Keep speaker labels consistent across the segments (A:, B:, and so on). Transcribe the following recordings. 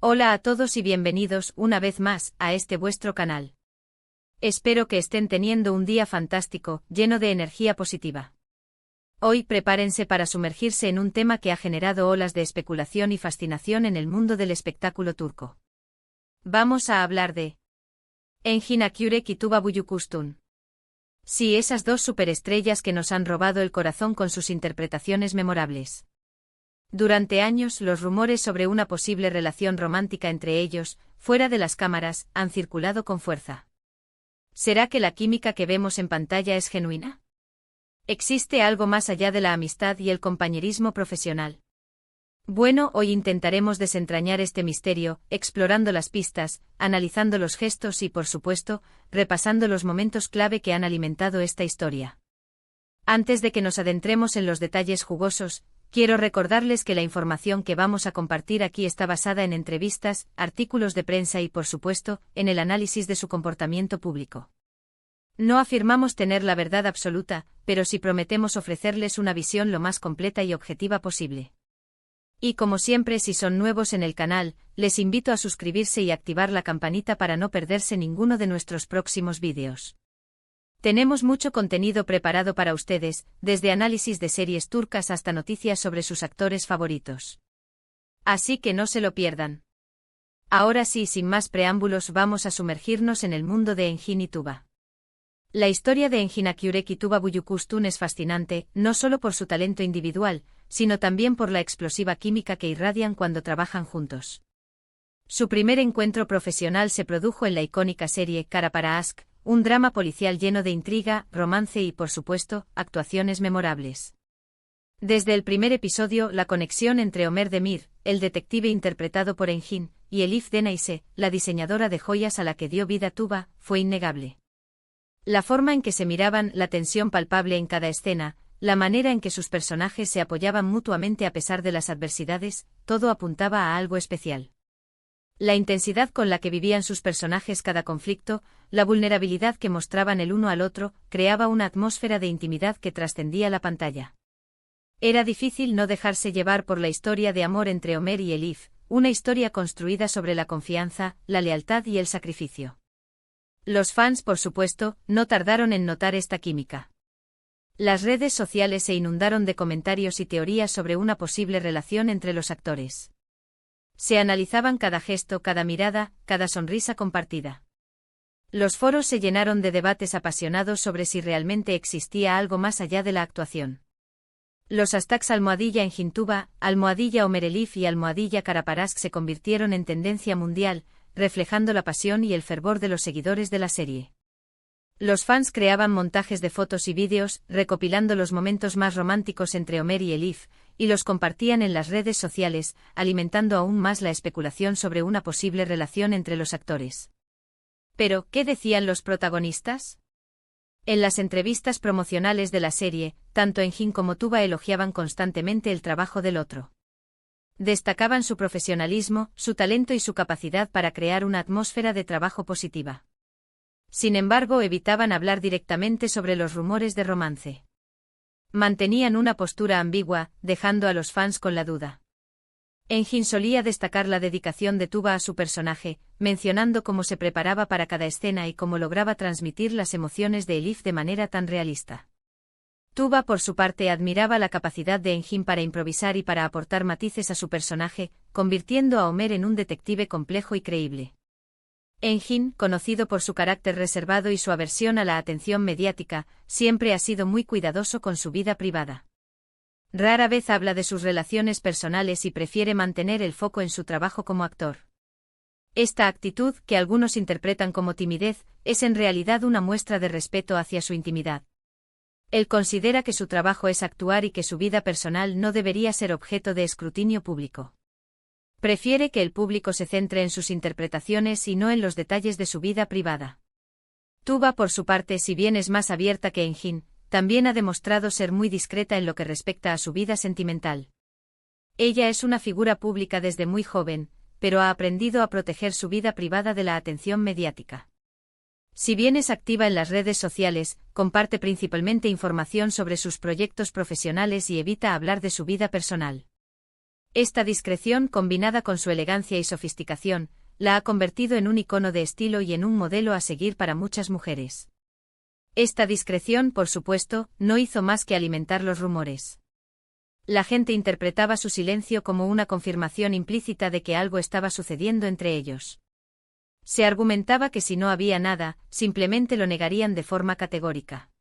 A: Hola a todos y bienvenidos una vez más a este vuestro canal. Espero que estén teniendo un día fantástico, lleno de energía positiva. Hoy prepárense para sumergirse en un tema que ha generado olas de especulación y fascinación en el mundo del espectáculo turco. Vamos a hablar de Engin Akyürek y Tuba Büyüküstün. Sí, esas dos superestrellas que nos han robado el corazón con sus interpretaciones memorables. Durante años, los rumores sobre una posible relación romántica entre ellos, fuera de las cámaras, han circulado con fuerza. ¿Será que la química que vemos en pantalla es genuina? ¿Existe algo más allá de la amistad y el compañerismo profesional? Bueno, hoy intentaremos desentrañar este misterio, explorando las pistas, analizando los gestos y, por supuesto, repasando los momentos clave que han alimentado esta historia. Antes de que nos adentremos en los detalles jugosos, quiero recordarles que la información que vamos a compartir aquí está basada en entrevistas, artículos de prensa y, por supuesto, en el análisis de su comportamiento público. No afirmamos tener la verdad absoluta, pero sí prometemos ofrecerles una visión lo más completa y objetiva posible. Y como siempre, si son nuevos en el canal, les invito a suscribirse y activar la campanita para no perderse ninguno de nuestros próximos vídeos. Tenemos mucho contenido preparado para ustedes, desde análisis de series turcas hasta noticias sobre sus actores favoritos. Así que no se lo pierdan. Ahora sí, sin más preámbulos, vamos a sumergirnos en el mundo de Engin y Tuba. La historia de Engin Akyürek y Tuba Büyüküstün es fascinante, no solo por su talento individual, sino también por la explosiva química que irradian cuando trabajan juntos. Su primer encuentro profesional se produjo en la icónica serie Kara para Aşk, un drama policial lleno de intriga, romance y, por supuesto, actuaciones memorables. Desde el primer episodio, la conexión entre Ömer Demir, el detective interpretado por Engin, y Elif Denayse, la diseñadora de joyas a la que dio vida Tuba, fue innegable. La forma en que se miraban, la tensión palpable en cada escena, la manera en que sus personajes se apoyaban mutuamente a pesar de las adversidades, todo apuntaba a algo especial. La intensidad con la que vivían sus personajes cada conflicto, la vulnerabilidad que mostraban el uno al otro, creaba una atmósfera de intimidad que trascendía la pantalla. Era difícil no dejarse llevar por la historia de amor entre Ömer y Elif, una historia construida sobre la confianza, la lealtad y el sacrificio. Los fans, por supuesto, no tardaron en notar esta química. Las redes sociales se inundaron de comentarios y teorías sobre una posible relación entre los actores. Se analizaban cada gesto, cada mirada, cada sonrisa compartida. Los foros se llenaron de debates apasionados sobre si realmente existía algo más allá de la actuación. Los hashtags #Engin Tuba, #Ömer Elif y #Kara para Aşk se convirtieron en tendencia mundial, reflejando la pasión y el fervor de los seguidores de la serie. Los fans creaban montajes de fotos y vídeos, recopilando los momentos más románticos entre Ömer y Elif, y los compartían en las redes sociales, alimentando aún más la especulación sobre una posible relación entre los actores. Pero, ¿qué decían los protagonistas? En las entrevistas promocionales de la serie, tanto Engin como Tuba elogiaban constantemente el trabajo del otro. Destacaban su profesionalismo, su talento y su capacidad para crear una atmósfera de trabajo positiva. Sin embargo, evitaban hablar directamente sobre los rumores de romance. Mantenían una postura ambigua, dejando a los fans con la duda. Engin solía destacar la dedicación de Tuba a su personaje, mencionando cómo se preparaba para cada escena y cómo lograba transmitir las emociones de Elif de manera tan realista. Tuba, por su parte, admiraba la capacidad de Engin para improvisar y para aportar matices a su personaje, convirtiendo a Ömer en un detective complejo y creíble. Engin, conocido por su carácter reservado y su aversión a la atención mediática, siempre ha sido muy cuidadoso con su vida privada. Rara vez habla de sus relaciones personales y prefiere mantener el foco en su trabajo como actor. Esta actitud, que algunos interpretan como timidez, es en realidad una muestra de respeto hacia su intimidad. Él considera que su trabajo es actuar y que su vida personal no debería ser objeto de escrutinio público. Prefiere que el público se centre en sus interpretaciones y no en los detalles de su vida privada. Tuba, por su parte, si bien es más abierta que Engin, también ha demostrado ser muy discreta en lo que respecta a su vida sentimental. Ella es una figura pública desde muy joven, pero ha aprendido a proteger su vida privada de la atención mediática. Si bien es activa en las redes sociales, comparte principalmente información sobre sus proyectos profesionales y evita hablar de su vida personal. Esta discreción, combinada con su elegancia y sofisticación, la ha convertido en un icono de estilo y en un modelo a seguir para muchas mujeres. Esta discreción, por supuesto, no hizo más que alimentar los rumores. La gente interpretaba su silencio como una confirmación implícita de que algo estaba sucediendo entre ellos. Se argumentaba que si no había nada, simplemente lo negarían de forma categórica.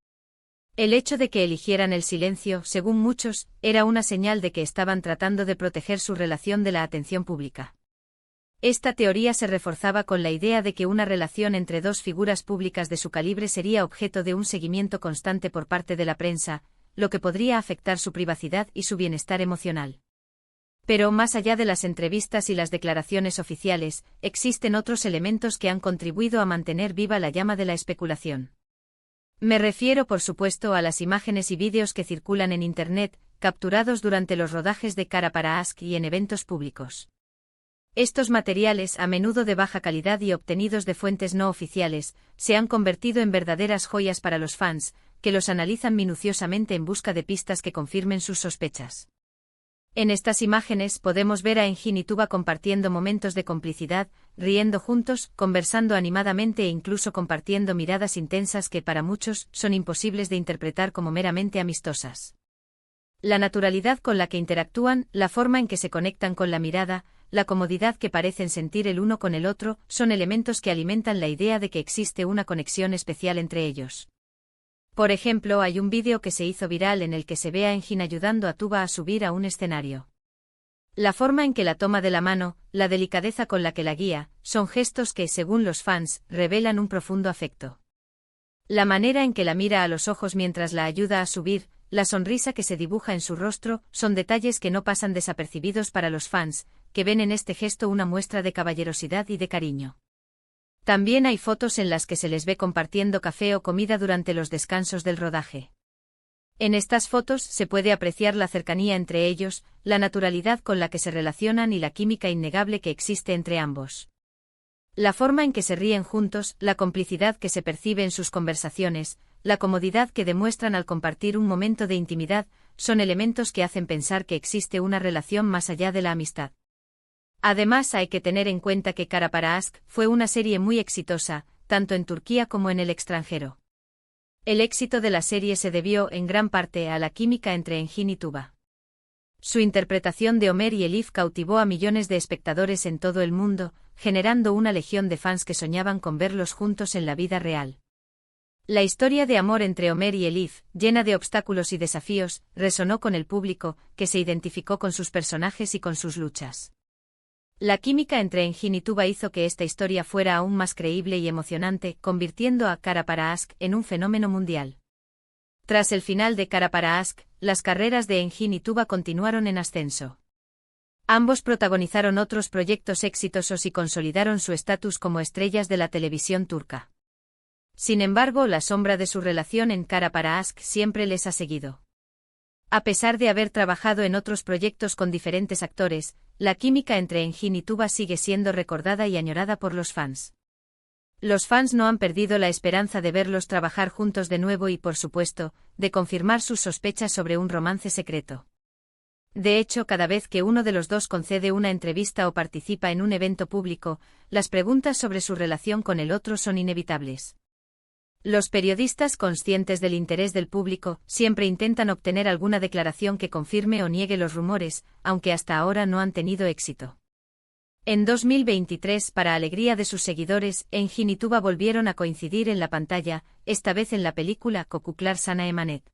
A: El hecho de que eligieran el silencio, según muchos, era una señal de que estaban tratando de proteger su relación de la atención pública. Esta teoría se reforzaba con la idea de que una relación entre dos figuras públicas de su calibre sería objeto de un seguimiento constante por parte de la prensa, lo que podría afectar su privacidad y su bienestar emocional. Pero más allá de las entrevistas y las declaraciones oficiales, existen otros elementos que han contribuido a mantener viva la llama de la especulación. Me refiero, por supuesto, a las imágenes y vídeos que circulan en Internet, capturados durante los rodajes de Cara para Ask y en eventos públicos. Estos materiales, a menudo de baja calidad y obtenidos de fuentes no oficiales, se han convertido en verdaderas joyas para los fans, que los analizan minuciosamente en busca de pistas que confirmen sus sospechas. En estas imágenes podemos ver a Engin y Tuba compartiendo momentos de complicidad, riendo juntos, conversando animadamente e incluso compartiendo miradas intensas que para muchos son imposibles de interpretar como meramente amistosas. La naturalidad con la que interactúan, la forma en que se conectan con la mirada, la comodidad que parecen sentir el uno con el otro, son elementos que alimentan la idea de que existe una conexión especial entre ellos. Por ejemplo, hay un vídeo que se hizo viral en el que se ve a Engin ayudando a Tuba a subir a un escenario. La forma en que la toma de la mano, la delicadeza con la que la guía, son gestos que, según los fans, revelan un profundo afecto. La manera en que la mira a los ojos mientras la ayuda a subir, la sonrisa que se dibuja en su rostro, son detalles que no pasan desapercibidos para los fans, que ven en este gesto una muestra de caballerosidad y de cariño. También hay fotos en las que se les ve compartiendo café o comida durante los descansos del rodaje. En estas fotos se puede apreciar la cercanía entre ellos, la naturalidad con la que se relacionan y la química innegable que existe entre ambos. La forma en que se ríen juntos, la complicidad que se percibe en sus conversaciones, la comodidad que demuestran al compartir un momento de intimidad, son elementos que hacen pensar que existe una relación más allá de la amistad. Además, hay que tener en cuenta que Cara para Ask fue una serie muy exitosa, tanto en Turquía como en el extranjero. El éxito de la serie se debió en gran parte a la química entre Engin y Tuba. Su interpretación de Ömer y Elif cautivó a millones de espectadores en todo el mundo, generando una legión de fans que soñaban con verlos juntos en la vida real. La historia de amor entre Ömer y Elif, llena de obstáculos y desafíos, resonó con el público, que se identificó con sus personajes y con sus luchas. La química entre Engin y Tuba hizo que esta historia fuera aún más creíble y emocionante, convirtiendo a Cara para Ask en un fenómeno mundial. Tras el final de Cara para Ask, las carreras de Engin y Tuba continuaron en ascenso. Ambos protagonizaron otros proyectos exitosos y consolidaron su estatus como estrellas de la televisión turca. Sin embargo, la sombra de su relación en Cara para Ask siempre les ha seguido. A pesar de haber trabajado en otros proyectos con diferentes actores, la química entre Engin y Tuba sigue siendo recordada y añorada por los fans. Los fans no han perdido la esperanza de verlos trabajar juntos de nuevo y, por supuesto, de confirmar sus sospechas sobre un romance secreto. De hecho, cada vez que uno de los dos concede una entrevista o participa en un evento público, las preguntas sobre su relación con el otro son inevitables. Los periodistas, conscientes del interés del público, siempre intentan obtener alguna declaración que confirme o niegue los rumores, aunque hasta ahora no han tenido éxito. En 2023, para alegría de sus seguidores, Engin y Tuba volvieron a coincidir en la pantalla, esta vez en la película Kokuklar Sana Emanet.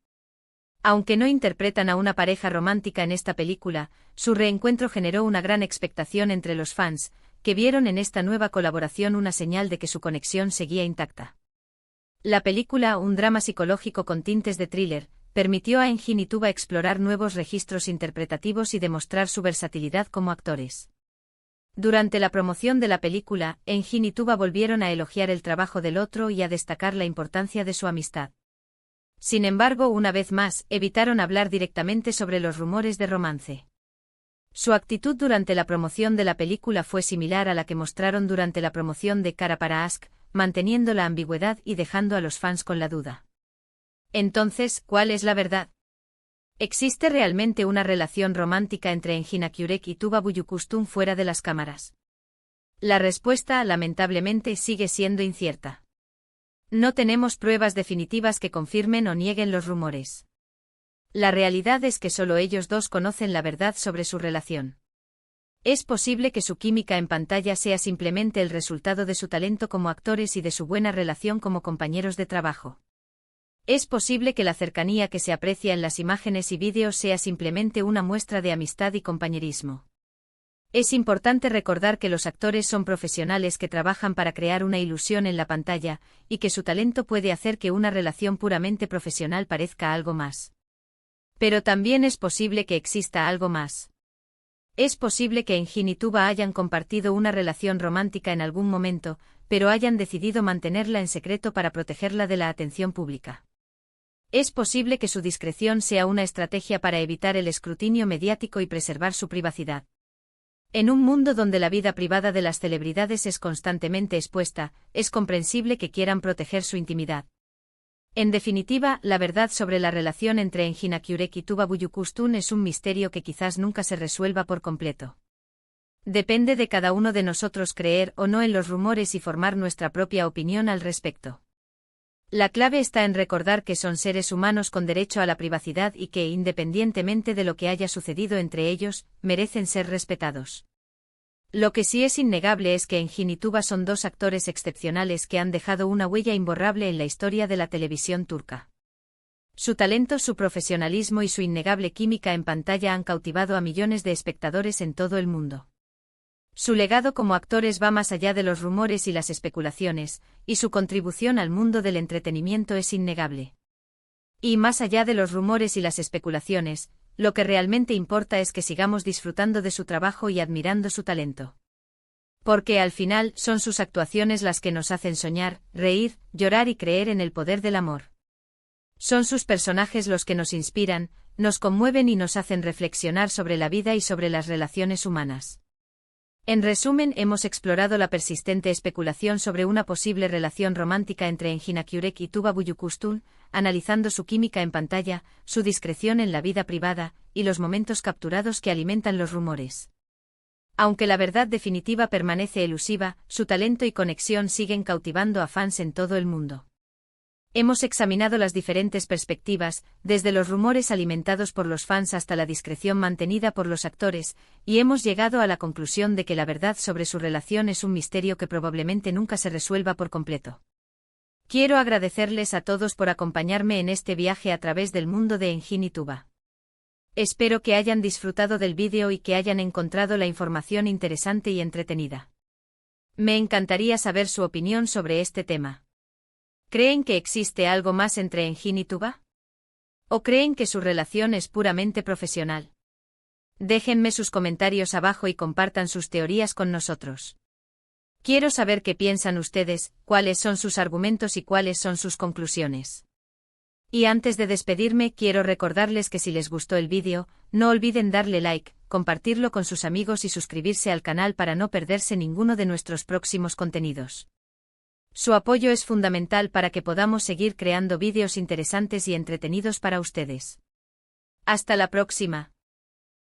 A: Aunque no interpretan a una pareja romántica en esta película, su reencuentro generó una gran expectación entre los fans, que vieron en esta nueva colaboración una señal de que su conexión seguía intacta. La película, un drama psicológico con tintes de thriller, permitió a Engin y Tuba explorar nuevos registros interpretativos y demostrar su versatilidad como actores. Durante la promoción de la película, Engin y Tuba volvieron a elogiar el trabajo del otro y a destacar la importancia de su amistad. Sin embargo, una vez más, evitaron hablar directamente sobre los rumores de romance. Su actitud durante la promoción de la película fue similar a la que mostraron durante la promoción de Cara para Ask, manteniendo la ambigüedad y dejando a los fans con la duda. Entonces, ¿cuál es la verdad? ¿Existe realmente una relación romántica entre Engin Akyurek y Tuba Büyüküstün fuera de las cámaras? La respuesta, lamentablemente, sigue siendo incierta. No tenemos pruebas definitivas que confirmen o nieguen los rumores. La realidad es que solo ellos dos conocen la verdad sobre su relación. Es posible que su química en pantalla sea simplemente el resultado de su talento como actores y de su buena relación como compañeros de trabajo. Es posible que la cercanía que se aprecia en las imágenes y vídeos sea simplemente una muestra de amistad y compañerismo. Es importante recordar que los actores son profesionales que trabajan para crear una ilusión en la pantalla, y que su talento puede hacer que una relación puramente profesional parezca algo más. Pero también es posible que exista algo más. Es posible que Engin y Tuba hayan compartido una relación romántica en algún momento, pero hayan decidido mantenerla en secreto para protegerla de la atención pública. Es posible que su discreción sea una estrategia para evitar el escrutinio mediático y preservar su privacidad. En un mundo donde la vida privada de las celebridades es constantemente expuesta, es comprensible que quieran proteger su intimidad. En definitiva, la verdad sobre la relación entre Engin Akyurek y Tuba Büyüküstün es un misterio que quizás nunca se resuelva por completo. Depende de cada uno de nosotros creer o no en los rumores y formar nuestra propia opinión al respecto. La clave está en recordar que son seres humanos con derecho a la privacidad y que, independientemente de lo que haya sucedido entre ellos, merecen ser respetados. Lo que sí es innegable es que Engin y Tuba son dos actores excepcionales que han dejado una huella imborrable en la historia de la televisión turca. Su talento, su profesionalismo y su innegable química en pantalla han cautivado a millones de espectadores en todo el mundo. Su legado como actores va más allá de los rumores y las especulaciones, y su contribución al mundo del entretenimiento es innegable. Y más allá de los rumores y las especulaciones, lo que realmente importa es que sigamos disfrutando de su trabajo y admirando su talento. Porque al final son sus actuaciones las que nos hacen soñar, reír, llorar y creer en el poder del amor. Son sus personajes los que nos inspiran, nos conmueven y nos hacen reflexionar sobre la vida y sobre las relaciones humanas. En resumen, hemos explorado la persistente especulación sobre una posible relación romántica entre Engin Akyurek y Tuba Büyüküstün, analizando su química en pantalla, su discreción en la vida privada, y los momentos capturados que alimentan los rumores. Aunque la verdad definitiva permanece elusiva, su talento y conexión siguen cautivando a fans en todo el mundo. Hemos examinado las diferentes perspectivas, desde los rumores alimentados por los fans hasta la discreción mantenida por los actores, y hemos llegado a la conclusión de que la verdad sobre su relación es un misterio que probablemente nunca se resuelva por completo. Quiero agradecerles a todos por acompañarme en este viaje a través del mundo de Engin y Tuba. Espero que hayan disfrutado del vídeo y que hayan encontrado la información interesante y entretenida. Me encantaría saber su opinión sobre este tema. ¿Creen que existe algo más entre Engin y Tuba? ¿O creen que su relación es puramente profesional? Déjenme sus comentarios abajo y compartan sus teorías con nosotros. Quiero saber qué piensan ustedes, cuáles son sus argumentos y cuáles son sus conclusiones. Y antes de despedirme, quiero recordarles que si les gustó el vídeo, no olviden darle like, compartirlo con sus amigos y suscribirse al canal para no perderse ninguno de nuestros próximos contenidos. Su apoyo es fundamental para que podamos seguir creando vídeos interesantes y entretenidos para ustedes. Hasta la próxima.